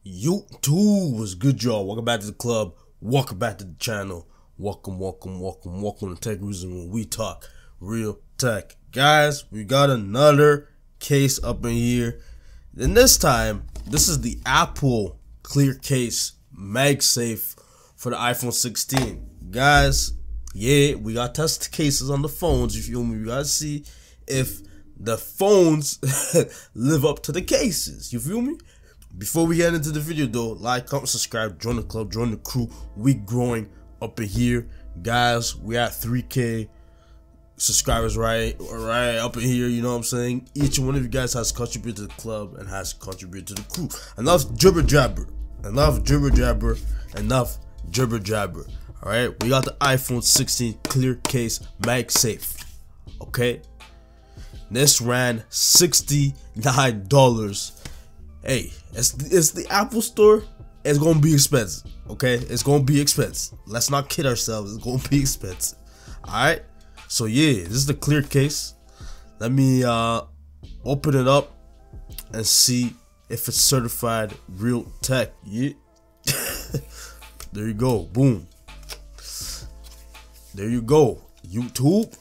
YouTube, what's good, y'all? Welcome back to the club. Welcome back to the channel. Welcome to Tech Reason, when we talk real tech. Guys, we got another case up in here. And this time, this is the Apple clear case MagSafe for the iPhone 16. Guys, yeah, we got test cases on the phones, you feel me? We gotta see if the phones live up to the cases, you feel me? Before we get into the video though, like, comment, subscribe, join the club, join the crew. We growing up in here, guys. We at 3K subscribers right up in here, you know what I'm saying? Each one of you guys has contributed to the club and has contributed to the crew. Enough jibber jabber. Alright, we got the iPhone 16 clear case MagSafe. Okay, this ran $69. Hey, it's the Apple store. It's gonna be expensive. Okay, it's gonna be expensive. Let's not kid ourselves. It's gonna be expensive. All right. So yeah, this is the clear case. Let me open it up and see if it's certified real tech. Yeah. There you go. Boom. There you go. YouTube.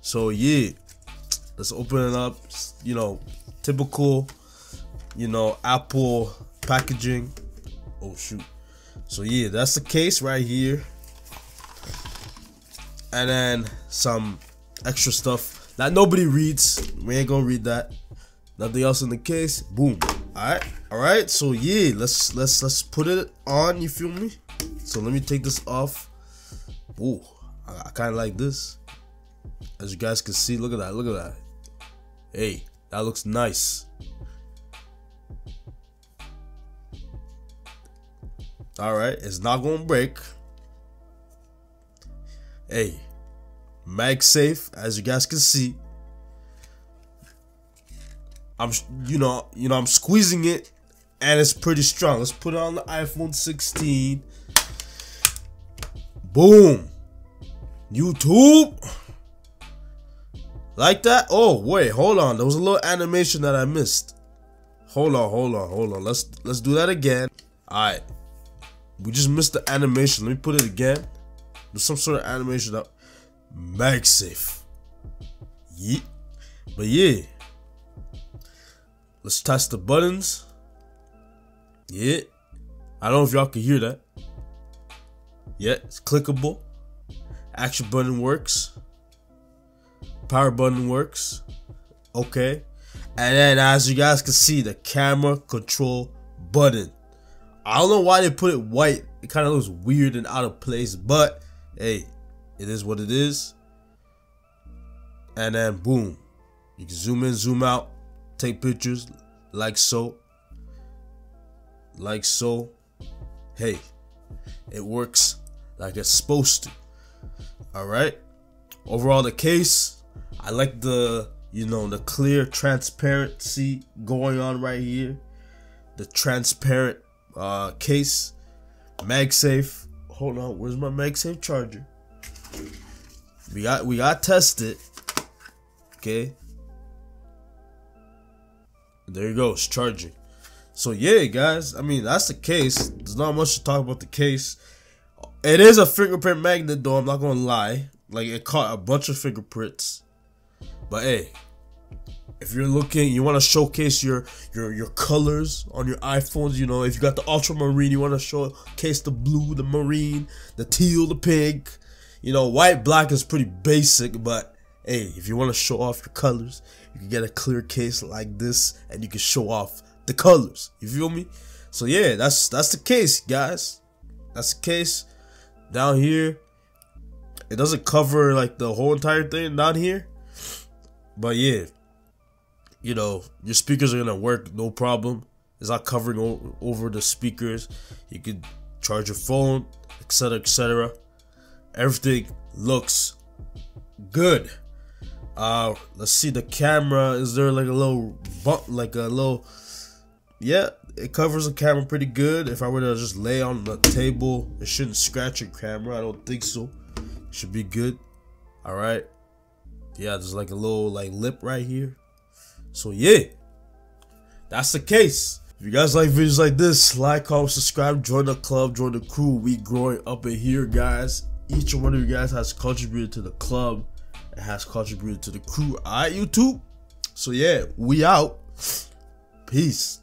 So yeah, let's open it up. You know, typical, you know, Apple packaging. Oh shoot. So yeah, that's the case right here, and then some extra stuff that nobody reads. We ain't gonna read that. Nothing else in the case. Boom. All right. So yeah, let's put it on, you feel me? So let me take this off. Ooh, I kind of like this. As you guys can see, look at that. Hey, that looks nice. Alright, it's not gonna break. Hey, MagSafe, as you guys can see. I'm squeezing it, and it's pretty strong. Let's put it on the iPhone 16. Boom. YouTube. Like that? Oh wait, hold on. There was a little animation that I missed. Hold on. Let's do that again. Alright. We just missed the animation. Let me put it again. There's some sort of animation up. MagSafe. Yeah. But yeah. Let's touch the buttons. Yeah. I don't know if y'all can hear that. Yeah, it's clickable. Action button works. Power button works. Okay. And then as you guys can see, the camera control button. I don't know why they put it white. It kind of looks weird and out of place, but hey, it is what it is. And then boom, you can zoom in, zoom out, take pictures like so. Hey, it works like it's supposed to. All right. Overall, the case, I like the, the clear transparency going on right here. The transparent case. MagSafe. Hold on, where's my MagSafe charger? We got tested. Okay, there you go, it's charging. So yeah, guys, I mean, that's the case. There's not much to talk about the case. It is a fingerprint magnet though, I'm not gonna lie. Like, it caught a bunch of fingerprints. But hey, if you're looking, you want to showcase your colors on your iPhones, if you got the Ultramarine, you want to showcase the blue, the marine, the teal, the pink, white, black is pretty basic, but hey, if you want to show off your colors, you can get a clear case like this and you can show off the colors, you feel me? So yeah, that's the case, guys. That's the case. Down here, it doesn't cover like the whole entire thing down here, but yeah, your speakers are gonna work, no problem. It's not covering over the speakers. You can charge your phone, etc. Everything looks good. Let's see the camera. Is there like a little bump, yeah, it covers the camera pretty good. If I were to just lay on the table, it shouldn't scratch your camera. I don't think so. It should be good. All right. Yeah, there's like a little lip right here. So yeah, that's the case. If you guys like videos like this, like, comment, subscribe, join the club, join the crew. We growing up in here, guys. Each one of you guys has contributed to the club and has contributed to the crew. Alright, YouTube? So yeah, we out. Peace.